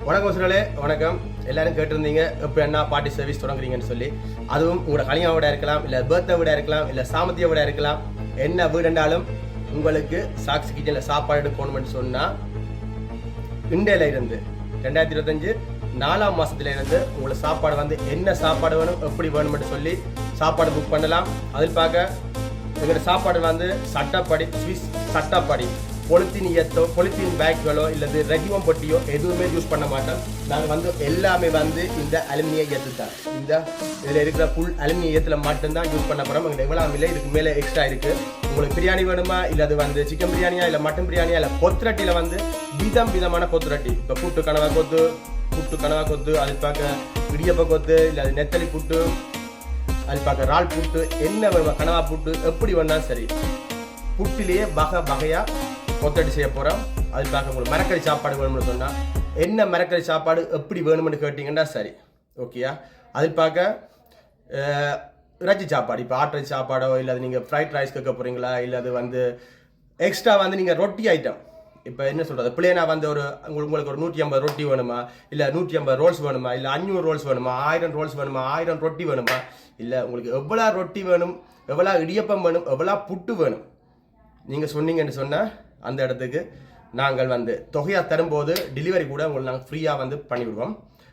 வணக்கம் சுரலே, வணக்கம். எல்லாரும் கேட்டிருந்தீங்க இப்போ என்ன பார்ட்டி சர்வீஸ் தொடங்குறீங்கன்னு சொல்லி. அதுவும் உங்களோட கல்யாண வீடாக இருக்கலாம், இல்லை பர்த்டே வீடாக இருக்கலாம், இல்லை சாமத்திய வீடாக இருக்கலாம். என்ன வீடுண்டாலும் உங்களுக்கு சாக்ஸி கிச்சனில் சாப்பாடு எடுக்கணும்னு சொன்னால் இண்டையில இருந்து 2025 4ஆம் மாதத்துல இருந்து உங்களுக்கு சாப்பாடு வந்து என்ன சாப்பாடு வேணும், எப்படி வேணும்னு சொல்லி சாப்பாடு புக் பண்ணலாம். அதில் பார்க்க எங்களோட சாப்பாடு வந்து சட்டப்படி, ஸ்விஸ் சட்டப்படி பொலித்தீன் பேக்களோ இல்லது ரெகுவம் பொட்டியோ எதுவுமே யூஸ் பண்ண மாட்டோம். நாங்கள் வந்து எல்லாமே வந்து இந்த அலுமினிய ஏற்று தான், இந்த இதில் இருக்கிற ஃபுல் அலுமினிய ஏற்றில் மட்டும்தான் யூஸ் பண்ண போகிறோம். எங்களுக்கு எவ்வளோ இல்லை, இதுக்கு மேலே எக்ஸ்ட்ரா இருக்குது. உங்களுக்கு பிரியாணி வேணுமா, இல்லை அது வந்து சிக்கன் பிரியாணியா, இல்லை மட்டன் பிரியாணியா, இல்லை கொத்துரட்டியில் வந்து விதமான கொத்துரட்டி. இப்போ புட்டு கனவா கொத்து, அது பார்க்க இடியப்ப கொத்து, இல்லை அது நெத்தலி புட்டு, அது பார்க்க இறால் புட்டு, என்ன வேணுமா கனவா புட்டு, எப்படி வேணாலும் சரி. புட்டிலேயே வகையாக கொத்தடி செய்ய போகிறோம். அது பார்க்க உங்களுக்கு மரக்கறி சாப்பாடு வேணும்னு சொன்னால் என்ன மரக்கறி சாப்பாடு எப்படி வேணும்னு கேட்டிங்கன்னா சரி, ஓகேயா. அதில் பார்க்க இறைச்சி சாப்பாடு, இப்போ ஆட்டரி சாப்பாடோ இல்லை அது நீங்கள் ஃப்ரைட் ரைஸ் கேட்க போகிறீங்களா, இல்லை அது வந்து எக்ஸ்ட்ரா வந்து நீங்கள் ரொட்டி ஐட்டம், இப்போ என்ன சொல்கிறது, பிள்ளைனா வந்து ஒரு உங்களுக்கு ஒரு 150 ரொட்டி வேணுமா, இல்லை 150 ரோல்ஸ் வேணுமா, இல்லை 500 ரோல்ஸ் வேணுமா, 1000 ரோல்ஸ் வேணுமா, 1000 ரொட்டி வேணுமா, இல்லை உங்களுக்கு எவ்வளோ ரொட்டி வேணும், எவ்வளோ இடியப்பம் வேணும், எவ்வளோ புட்டு வேணும் நீங்கள் சொன்னீங்கன்னு சொன்னால் அந்த இடத்துக்கு நாங்கள் வந்து தொகையாக தரும்போது டெலிவரி கூட உங்களுக்கு நாங்கள் ஃப்ரீயாக வந்து பண்ணிவிடுவோம்.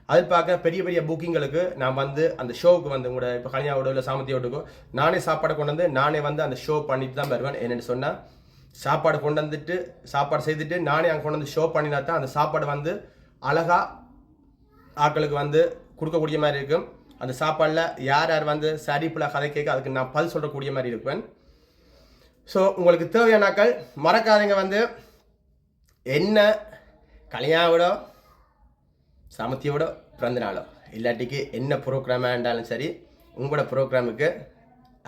அதில் பார்க்க பெரிய புக்கிங்களுக்கு நான் வந்து அந்த ஷோவுக்கு வந்து உங்களோட இப்போ கல்யாணோட இல்லை சாமத்தியோட்டுக்கோ நானே சாப்பாடை கொண்டு வந்து நானே வந்து அந்த ஷோ பண்ணிட்டு தான் வருவேன். என்னென்னு சொன்னால் சாப்பாடு கொண்டு வந்துட்டு சாப்பாடு செய்துட்டு நானே அங்கே கொண்டு வந்து ஷோ பண்ணினா தான் அந்த சாப்பாடு வந்து அழகாக ஆட்களுக்கு வந்து கொடுக்கக்கூடிய மாதிரி இருக்கும். அந்த சாப்பாடில் யார் வந்து சரிப்புல கதை கேட்க அதுக்கு நான் பதில் சொல்லக்கூடிய மாதிரி இருப்பேன். ஸோ உங்களுக்கு தேவையானாக்கள் மறக்காதீங்க, வந்து என்ன கல்யாணோட சாமத்தியோட பிறந்த நாளோ இல்லாட்டிக்கு என்ன ப்ரோக்ராமாக இருந்தாலும் சரி, உங்களோட ப்ரோக்ராமுக்கு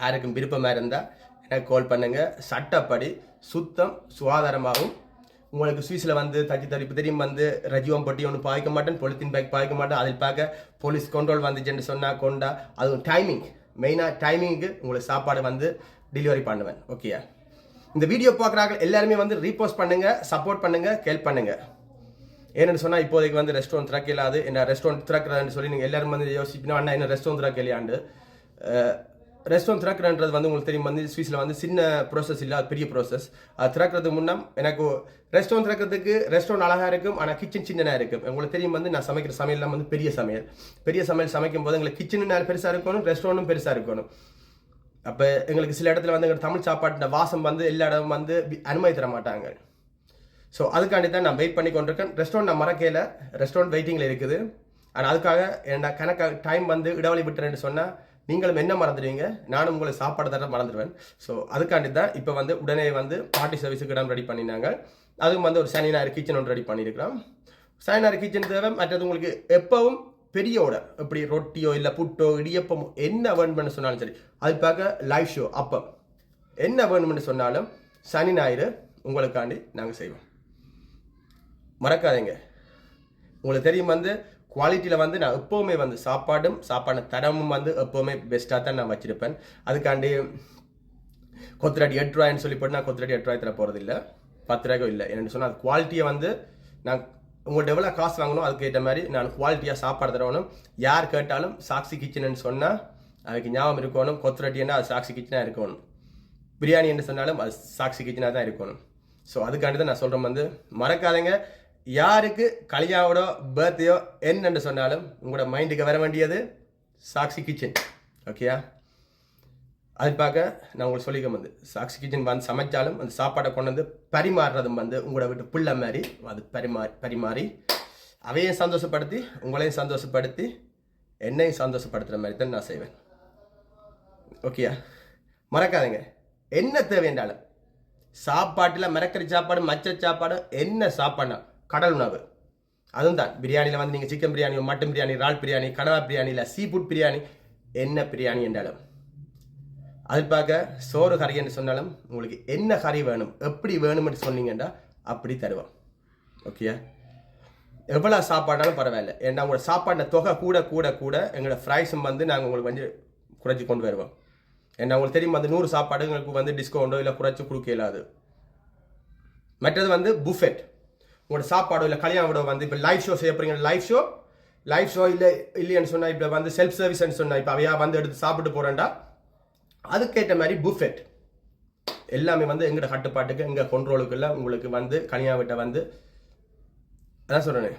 யாருக்கும் விருப்பமாக இருந்தால் எனக்கு கால் பண்ணுங்கள். சட்டப்படி சுத்தம் சுகாதாரமாகவும் உங்களுக்கு சுவிஸில் வந்து தரிப்பு தெரியும் வந்து ரஜிவம் பட்டி ஒன்று பாய்க்க மாட்டேன், பொலித்தீன் பேக் பாய்க்க மாட்டேன். அதில் பார்க்க போலீஸ் கண்ட்ரோல் வந்துச்சுன்னு சொன்னால் கொண்டா, அதுவும் டைமிங் மெயினாக டைமிங்க்கு உங்களுக்கு சாப்பாடு வந்து டெலிவரி பண்ணுவேன், ஓகே. இந்த வீடியோ பார்க்குறாங்க எல்லாருமே வந்து ரீபோஸ்ட் பண்ணுங்கள், சப்போர்ட் பண்ணுங்கள், ஹெல்ப் பண்ணுங்கள். ஏன்னு சொன்னால் இப்போதைக்கு வந்து ரெஸ்டாரண்ட் திறக்க இல்லாது, என்ன ரெஸ்டாரண்ட் திறக்கிறதுன்னு சொல்லி நீங்கள் எல்லாரும் வந்து யோசிப்பீங்கன்னா அண்ணா என்ன ரெஸ்டாரண்ட் திறக்க இல்லையாண்டு. ரெஸ்டாரண்ட் திறக்கிறன்றது வந்து உங்களுக்கு தெரியும் வந்து ஸ்வீஸில் வந்து சின்ன ப்ரோசஸ் இல்லை, அது பெரிய ப்ரோசஸ். அது திறக்கிறதுக்கு முன்னே எனக்கு ரெஸ்டாரண்ட் திறக்கிறதுக்கு ரெஸ்டாரண்ட் அழகாக இருக்கும், ஆனால் கிச்சன் சின்னதாக இருக்கும். உங்களுக்கு தெரியும் வந்து நான் சமைக்கிற சமையல்லாம் வந்து பெரிய சமையல் சமைக்கும் போது எங்களுக்கு கிச்சனும் பெருசாக இருக்கணும், ரெஸ்டாரண்ட்டும் பெருசாக இருக்கணும். அப்போ எங்களுக்கு சில இடத்துல வந்து எங்கள் தமிழ் சாப்பாட்டு வாசம் வந்து எல்லா இடமும் வந்து அனுமதி தர மாட்டாங்க. ஸோ அதுக்காண்டி தான் நான் வெயிட் பண்ணி கொண்டிருக்கேன். ரெஸ்டாரண்ட் நான் மறக்கையில் ரெஸ்டாரண்ட் வெயிட்டிங்கில் இருக்குது. ஆனால் அதுக்காக என்ன கணக்காக டைம் வந்து இடவழி விட்டுறேன்னு சொன்னால் நீங்களும் என்ன மறந்துடுவீங்க, நானும் உங்களை சாப்பாடு தர மறந்துடுவேன். ஸோ அதுக்காண்டி தான் இப்போ வந்து உடனே வந்து பார்ட்டி சர்வீஸுக்கு இடம் ரெடி பண்ணினாங்க. அதுவும் வந்து ஒரு சனி ஞாயிறு கிச்சன் ஒன்று ரெடி பண்ணியிருக்கிறோம். சனி ஞாயிறு கிச்சன் தேவை. மற்றது உங்களுக்கு எப்பவும் பெரியோட எப்படி ரொட்டியோ இல்லை புட்டோ இடியப்பமோ என்ன வேணும்னு சொன்னாலும் சரி, அது பார்க்க லைவ் ஷோ அப்போ என்ன வேணும்னு சொன்னாலும் சனி ஞாயிறு உங்களுக்காண்டி நாங்கள் செய்வோம். மறக்காதீங்க. உங்களுக்கு தெரியும் வந்து குவாலிட்டியில் வந்து நான் எப்போவுமே வந்து சாப்பாடு தரமும் வந்து எப்போவுமே பெஸ்ட்டாக தான் நான் வச்சுருப்பேன். அதுக்காண்டி கொத்துரட்டி 8 ரூபாய்ன்னு சொல்லி போட்டு நான் கொத்துரட்டி 8 ரூபாய் தர போகிறது இல்லை, 10 ரூபாய்க்கும் இல்லை. என்னென்னு சொன்னால் அது குவாலிட்டியை வந்து நான் உங்கள்கிட்ட எவ்வளோ காசு வாங்கணும் அதுக்கேற்ற மாதிரி நான் குவாலிட்டியாக சாப்பாடு தரணும். யார் கேட்டாலும் சாக்ஸி கிச்சன்னு சொன்னால் அதுக்கு ஞாபகம் இருக்கணும். கொத்துரட்டின்னா அது சாக்ஸி கிச்சனாக இருக்கணும். பிரியாணி என்று சொன்னாலும் அது சாக்ஸி கிச்சனாக தான் இருக்கணும். ஸோ அதுக்காண்டி தான் நான் சொல்கிறேன் வந்து மறக்காதீங்க. யாருக்கு கல்யாணோட பர்த்டேயோ என்னென்னு சொன்னாலும் உங்களோட மைண்டுக்கு வர வேண்டியது சாக்ஸி கிச்சன், ஓகேயா. அது பார்க்க நான் உங்களுக்கு சொல்லிக்க வந்து சாக்ஸி கிச்சன் வந்து சமைச்சாலும் அந்த சாப்பாடை கொண்டு வந்து பரிமாறுறதும் வந்து உங்களோட வீட்டு பிள்ளை மாதிரி அது பரிமாறி அவையும் சந்தோஷப்படுத்தி உங்களையும் சந்தோஷப்படுத்தி என்னையும் சந்தோஷப்படுத்துகிற மாதிரி தான் நான் செய்வேன், ஓகேயா. மறக்காதீங்க, என்ன தேவைன்றாலும் சாப்பாட்டில் மரக்கறி சாப்பாடு, மச்ச சாப்பாடு, என்ன சாப்பாடுனா கடல் உணவு அதுவும் தான். பிரியாணியில் வந்து நீங்கள் சிக்கன் பிரியாணி, மட்டன் பிரியாணி, இறால் பிரியாணி, கனவா பிரியாணி, இல்லை சீ ஃபுட் பிரியாணி, என்ன பிரியாணி என்றாலும் அது பார்க்க சோறு கறின்னு சொன்னாலும் உங்களுக்கு என்ன கறி வேணும், எப்படி வேணும்னு சொன்னீங்கன்னா அப்படி தருவோம், ஓகே. எவ்வளோ சாப்பாடாலும் பரவாயில்ல. ஏன்னா உங்களோட சாப்பாடு தொகை கூட எங்களோட ஃப்ரைஸும் வந்து நாங்கள் உங்களுக்கு வந்து குறைச்சி கொண்டு வருவோம். ஏன்னா உங்களுக்கு தெரியும் அந்த 100 சாப்பாடு எங்களுக்கு வந்து டிஸ்கவுண்டோ இல்லை குறைச்சி கொடுக்க இல்லாது. மற்றது வந்து புஃபெட் உங்களோட சாப்பாடோ இல்லை கல்யாண விட வந்து இப்போ லைவ் ஷோ செய்ய போறீங்க, லைவ் ஷோ இல்லைன்னு சொன்னால் இப்போ வந்து செல்ஃப் சர்வீஸ்ன்னு சொன்னால் இப்போ அவையா வந்து எடுத்து சாப்பிட்டு போகிறேன்டா அதுக்கேற்ற மாதிரி புஃபெட் எல்லாமே வந்து எங்களோட கட்டுப்பாட்டுக்கு எங்கள் கண்ட்ரோலுக்குள்ள உங்களுக்கு வந்து கல்யாண வீட்டை வந்து அதான் சொல்கிறேன்.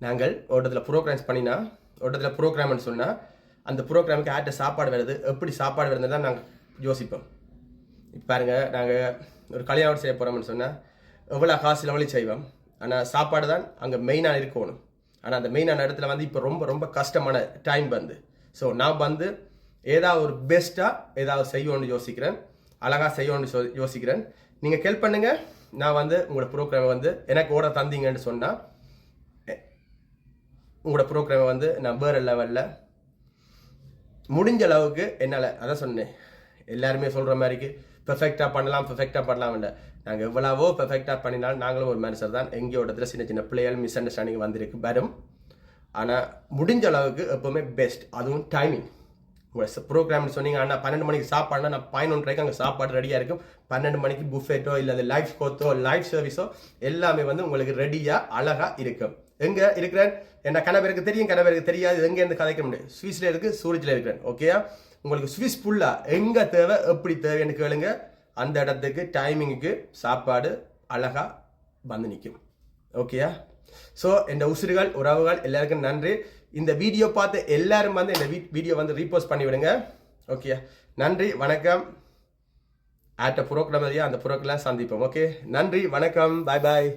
நாங்கள் ஒரு இடத்துல ப்ரோக்ராம்ஸ் பண்ணினா ஒரு இடத்துல ப்ரோக்ராம்னு சொன்னால் அந்த ப்ரோக்ராமுக்கு ஆட்ட சாப்பாடு வருது, எப்படி சாப்பாடு வருது தான் நாங்கள் யோசிப்போம். இப்போ பாருங்க, நாங்கள் ஒரு கல்யாணம் செய்ய போகிறோம்னு சொன்னால் எவ்வளோ காசு லெவலில் செய்வோம், ஆனால் சாப்பாடு தான் அங்கே மெயினாக இருக்கணும். ஆனால் அந்த மெயினான இடத்துல வந்து இப்போ ரொம்ப ரொம்ப கஷ்டமான டைம் வந்து. ஸோ நான் வந்து ஏதாவது ஒரு பெஸ்ட்டாக ஏதாவது செய்யணும்னு யோசிக்கிறேன், அழகாக செய்யணும்னு யோசிக்கிறேன். நீங்கள் ஹெல்ப் பண்ணுங்கள். நான் வந்து உங்களோட ப்ரோக்ராமை வந்து எனக்கு ஓட தந்தீங்கன்னு சொன்னால் உங்களோட ப்ரோக்ராமை வந்து நான் வேறு லெவலில் முடிஞ்ச அளவுக்கு என்னால் அதான் சொன்னேன். எல்லாருமே சொல்கிற மாதிரிக்கு பெர்ஃபெக்டாக பண்ணலாம் இல்லை. நாங்கள் எவ்வளவோ பெர்ஃபெக்டாக பண்ணினாலும் நாங்களும் ஒரு மனுஷர் தான். எங்கேயோ இடத்துல சின்ன சின்ன பிள்ளைகள் மிஸ் அண்டர்ஸ்டாண்டிங் வந்திருக்கு வரும். ஆனால் முடிஞ்ச அளவுக்கு எப்போவுமே பெஸ்ட். அதுவும் டைமிங். உங்கள் ப்ரோக்ராம்னு சொன்னீங்க, ஆனால் 12 மணிக்கு சாப்பாடுனா நான் 11:30 அங்கே சாப்பாடு ரெடியாக இருக்கும். 12 மணிக்கு புஃபெட்டோ இல்லை அது லைவ் கோத்தோ லைவ் சர்வீஸோ எல்லாமே வந்து உங்களுக்கு ரெடியாக அழகாக இருக்கும். எங்கே இருக்கிறேன் என்ன கணவருக்கு தெரியும், கணவருக்கு தெரியாது, எங்கேருந்து கதைக்க முடியும். ஸ்விஸில் இருக்குது, சூரிச்சில் இருக்கிறேன். ஓகேயா? உங்களுக்கு ஸ்விஸ் ஃபுல்லாக எங்கே தேவை எப்படி தேவைன்னு கேளுங்க. அந்த இடத்துக்கு டைமிங்குக்கு சாப்பாடு அழகாக வந்து நிற்கும். ஓகேயா? ஸோ இந்த உசுறுகள் உறவுகள் எல்லாருக்கும் நன்றி. இந்த வீடியோ பார்த்து எல்லாரும் வந்து இந்த வீடியோ வந்து ரீபோஸ்ட் பண்ணிவிடுங்க. ஓகே, நன்றி வணக்கம். ஆட்ட புரோக்ராம் அந்த புரோக்கெல்லாம் சந்திப்போம். ஓகே, நன்றி வணக்கம், பாய் பாய்.